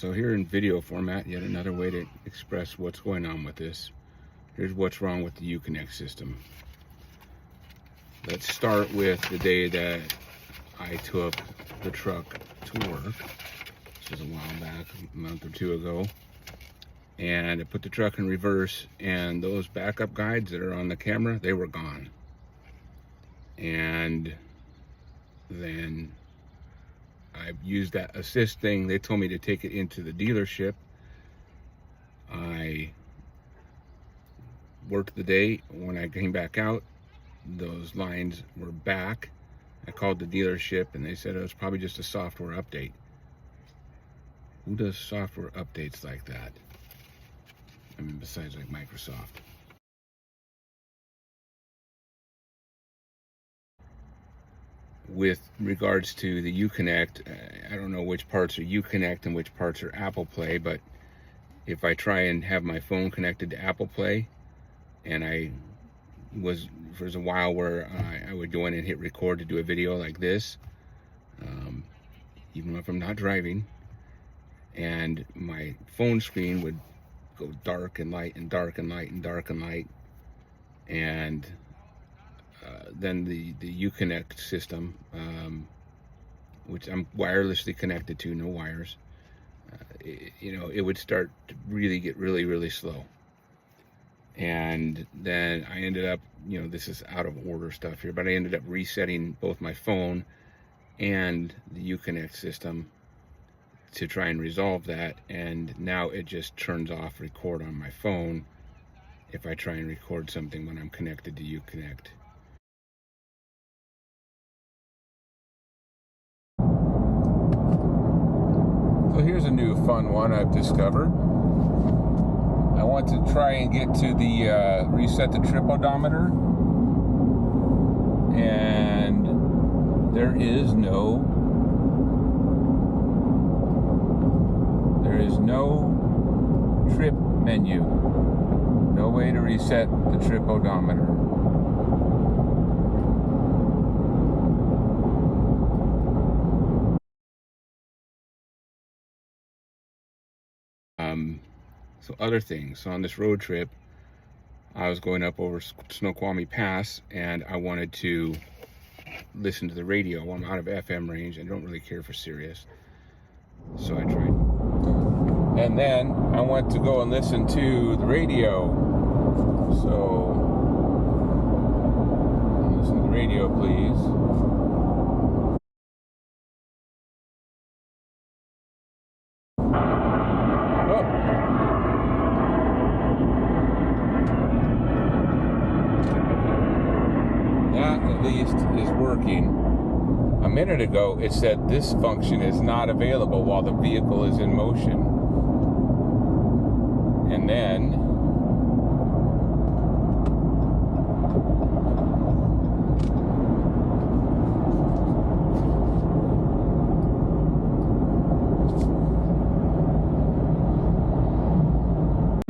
So here in video format, yet another way to express what's going on with this. Here's what's wrong with the Uconnect system. Let's start with the day that I took the truck to work. This was a while back, a month or two ago. And I put the truck in reverse, and those backup guides that are on the camera, they were gone. And then I used that assist thing. They told me to take it into the dealership. I worked the day. When I came back out, those lines were back. I called the dealership and they said it was probably just a software update. Who does software updates like that? I mean, besides like Microsoft. With regards to the Uconnect, I don't know which parts are Uconnect and which parts are Apple Play, but if I try and have my phone connected to Apple Play, and there's a while where I would go in and hit record to do a video like this, even if I'm not driving, and my phone screen would go dark and light and dark and light and dark and light, and then the Uconnect system, which I'm wirelessly connected to, no wires, it would start to get really slow. And then I ended up, this is out of order stuff here, but I ended up resetting both my phone and the Uconnect system to try and resolve that. And now it just turns off record on my phone if I try and record something when I'm connected to Uconnect. So here's a new fun one I've discovered. I want to try and get to the reset the trip odometer, and there is no trip menu. No way to reset the trip odometer. So other things. So on this road trip, I was going up over Snoqualmie Pass, and I wanted to listen to the radio. I'm out of FM range. I don't really care for Sirius. So I tried. And then I went to go and listen to the radio. So listen to the radio, please. At least is working. A minute ago it said this function is not available while the vehicle is in motion, and then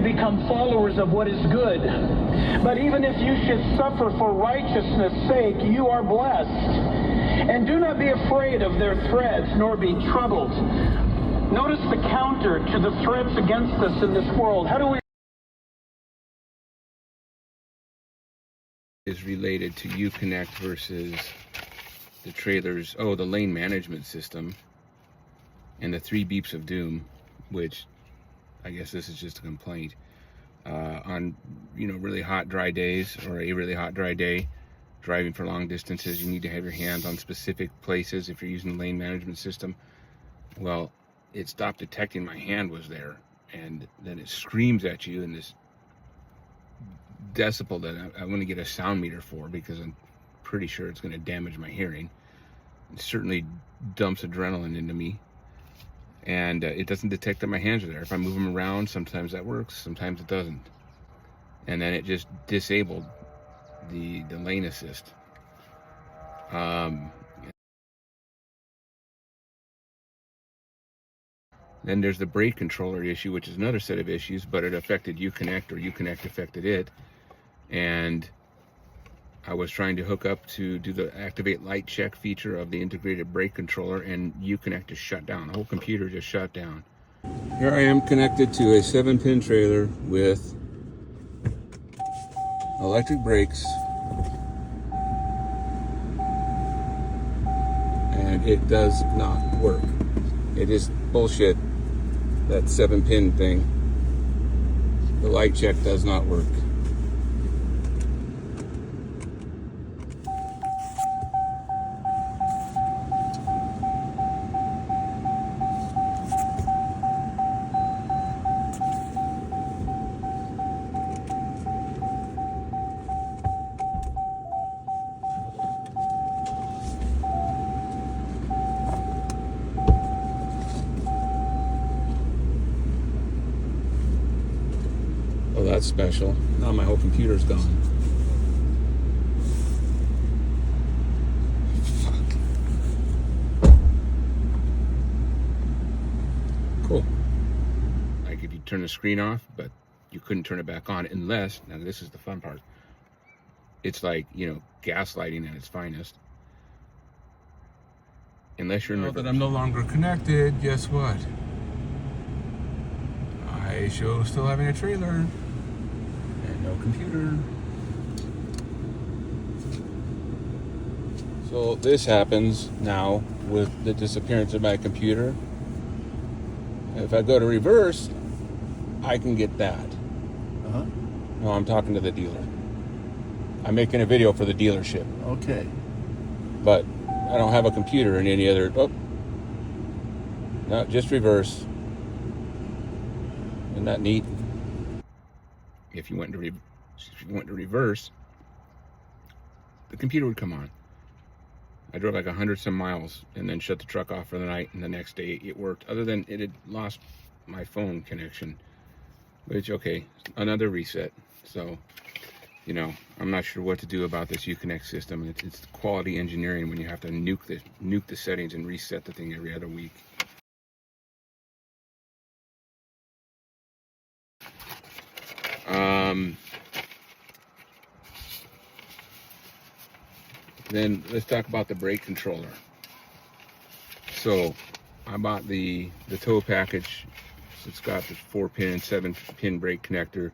become followers of what is good. But even if you should suffer for righteousness' sake, you are blessed. And do not be afraid of their threats, nor be troubled. Notice the counter to the threats against us in this world. How do we... is related to Uconnect versus the trailers, the lane management system, and the 3 beeps of doom, which I guess this is just a complaint. On really hot dry days, or a really hot dry day, driving for long distances, you need to have your hands on specific places if you're using the lane management system. Well, it stopped detecting my hand was there, and then it screams at you in this decibel that I want to get a sound meter for, because I'm pretty sure it's going to damage my hearing. It certainly dumps adrenaline into me. And it doesn't detect that my hands are there. If I move them around, sometimes that works, sometimes it doesn't. And then it just disabled the lane assist. Then there's the brake controller issue, which is another set of issues, but it affected Uconnect, or Uconnect affected it. And I was trying to hook up to do the activate light check feature of the integrated brake controller, and Uconnect just shut down. The whole computer just shut down. Here I am connected to a 7-pin trailer with electric brakes, and it does not work. It is bullshit, that 7-pin thing. The light check does not work. Oh, that's special. Now my whole computer's gone. Fuck. Cool. Like if you turn the screen off, but you couldn't turn it back on unless, now this is the fun part. It's like, gaslighting at its finest. Unless you're in reverse. Now that I'm no longer connected, guess what? I show still having a trailer and no computer. So this happens now with the disappearance of my computer. If I go to reverse, I can get that. No, I'm talking to the dealer. I'm making a video for the dealership. Okay. But I don't have a computer in any other. Oh, no, just reverse. Isn't that neat? If you went to reverse, the computer would come on. I drove like 100 some miles and then shut the truck off for the night, and the next day it worked. Other than it had lost my phone connection, which, okay, another reset. So, I'm not sure what to do about this Uconnect system. It's quality engineering when you have to nuke the settings and reset the thing every other week. Then let's talk about the brake controller. So I bought the tow package. So it's got the 4-pin and 7-pin brake connector,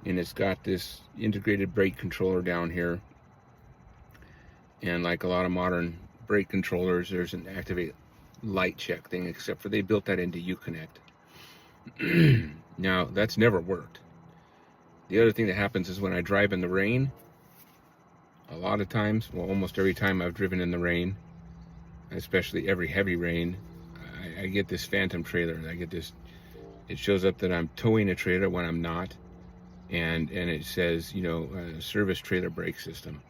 and it's got this integrated brake controller down here. And like a lot of modern brake controllers, there's an activate light check thing, except for they built that into Uconnect. Now that's never worked. The other thing that happens is when I drive in the rain, a lot of times, well, almost every time I've driven in the rain, especially every heavy rain, I get this phantom trailer. It shows up that I'm towing a trailer when I'm not, and it says, service trailer brake system.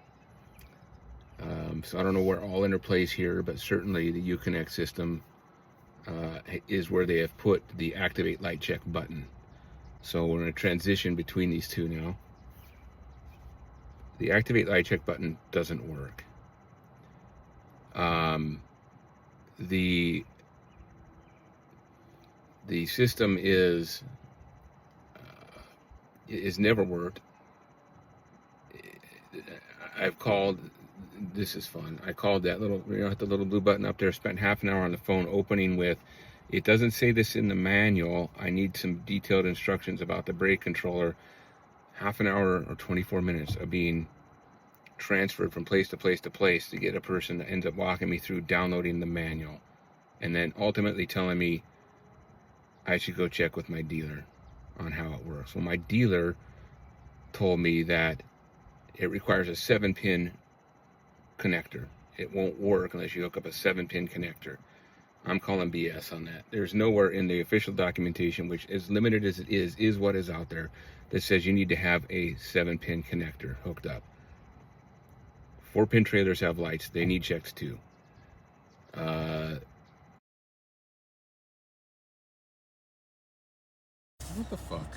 So I don't know where all interplays here, but certainly the Uconnect system is where they have put the activate light check button. So we're in a transition between these two now. The activate light check button doesn't work. The system is never worked. I've called. This is fun. I called that little, the little blue button up there. Spent half an hour on the phone opening with. It doesn't say this in the manual. I need some detailed instructions about the brake controller. Half an hour or 24 minutes of being transferred from place to place to place to get a person that ends up walking me through downloading the manual, and then ultimately telling me I should go check with my dealer on how it works. Well, my dealer told me that it requires a 7-pin connector. It won't work unless you hook up a 7-pin connector. I'm calling BS on that. There's nowhere in the official documentation, which as limited as it is what is out there, that says you need to have a 7-pin connector hooked up. 4-pin trailers have lights. They need checks too. What the fuck?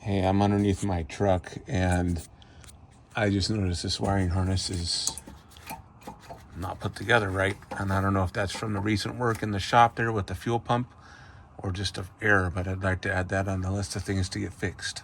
Hey, I'm underneath my truck and I just noticed this wiring harness is not put together right. And I don't know if that's from the recent work in the shop there with the fuel pump or just an error, but I'd like to add that on the list of things to get fixed.